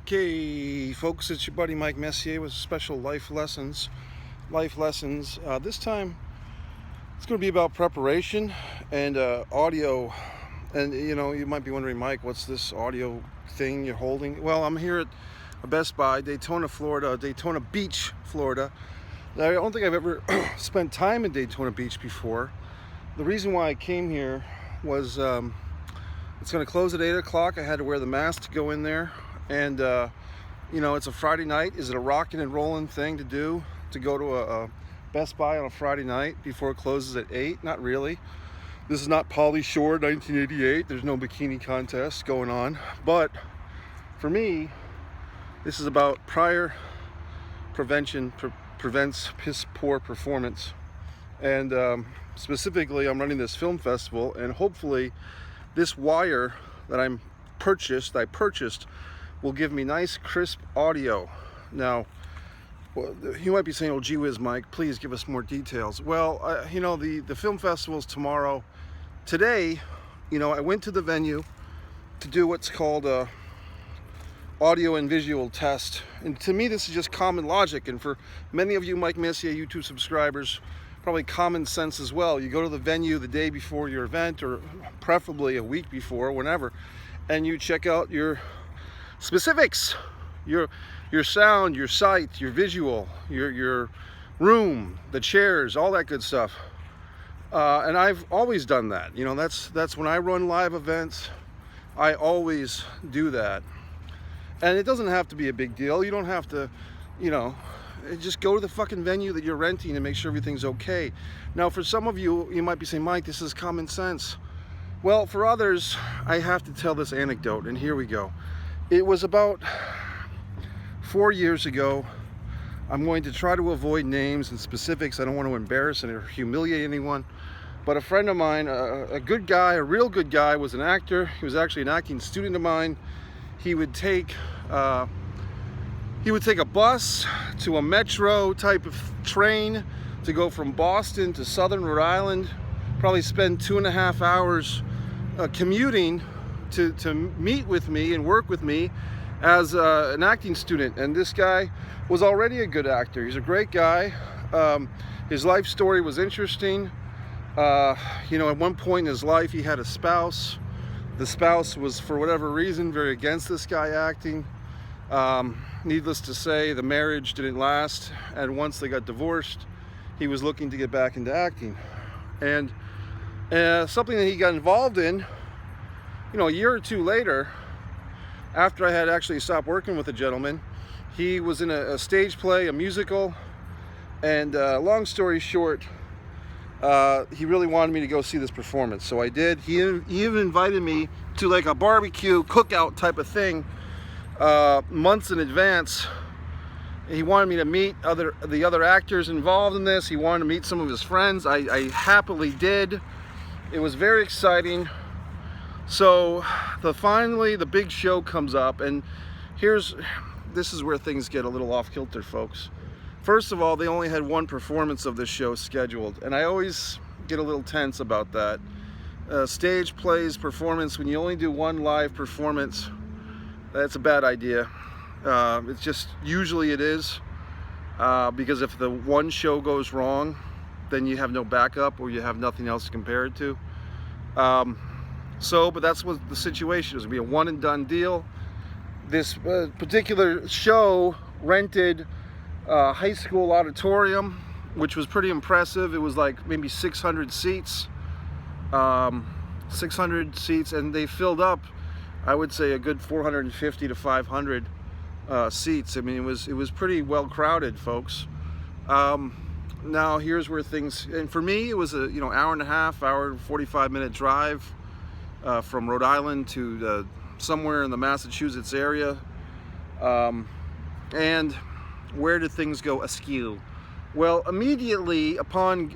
Okay, folks, it's your buddy Mike Messier with special life lessons. This time, it's going to be about preparation and audio. And you might be wondering, Mike, what's this audio thing you're holding? Well, I'm here at a Best Buy, Daytona Beach, Florida. Now, I don't think I've ever spent time in Daytona Beach before. The reason why I came here was it's going to close at 8 o'clock. I had to wear the mask to go in there. And it's a Friday night. Is it a rocking and rolling thing to do, to go to a Best Buy on a Friday night before it closes at 8? Not really. This is not Pauly Shore 1988. There's no bikini contest going on. But for me, this is about prior prevention prevents piss poor performance. And specifically, I'm running this film festival, and hopefully this wire that I purchased will give me nice crisp audio. Now, you might be saying, oh gee whiz, Mike, please give us more details. Well, the film festival is tomorrow. Today, I went to the venue to do what's called a audio and visual test. And to me, this is just common logic. And for many of you Mike Messier YouTube subscribers, probably common sense as well. You go to the venue the day before your event, or preferably a week before, whenever, and you check out your specifics, your sound, your sight, your visual, your room, the chairs, all that good stuff. And I've always done that. That's when I run live events. I always do that. And it doesn't have to be a big deal. You don't have to, just go to the fucking venue that you're renting and make sure everything's okay. Now, for some of you, you might be saying, Mike, this is common sense. Well, for others, I have to tell this anecdote, and here we go. It was about 4 years ago. I'm going to try to avoid names and specifics. I don't want to embarrass or humiliate anyone. But a friend of mine, a good guy, a real good guy, was an actor. He was actually an acting student of mine. He would take a bus to a metro type of train to go from Boston to southern Rhode Island, probably spend 2.5 hours commuting to meet with me and work with me as an acting student. And this guy was already a good actor. He's a great guy. His life story was interesting. At one point in his life, he had a spouse. The spouse was, for whatever reason, very against this guy acting. Needless to say, the marriage didn't last, and once they got divorced, he was looking to get back into acting. And something that he got involved in, a year or two later, after I had actually stopped working with the gentleman, he was in a stage play, a musical, and long story short, he really wanted me to go see this performance, so I did. He even invited me to like a barbecue cookout type of thing months in advance. He wanted me to meet the other actors involved in this. He wanted to meet some of his friends. I happily did. It was very exciting. So finally the big show comes up, and this is where things get a little off kilter, folks. First of all, they only had one performance of this show scheduled, and I always get a little tense about that. Stage plays, performance, when you only do one live performance, that's a bad idea. It's just, usually it is, because if the one show goes wrong, then you have no backup, or you have nothing else to compare it to. But that's what the situation is. It'll be a one and done deal. This particular show rented high school auditorium, which was pretty impressive. It was like maybe 600 seats, and they filled up, I would say, a good 450 to 500 seats. I mean, it was pretty well crowded, folks. Now here's where things, and for me, it was a hour and 45-minute drive from Rhode Island to somewhere in the Massachusetts area. And where did things go askew? Well, immediately upon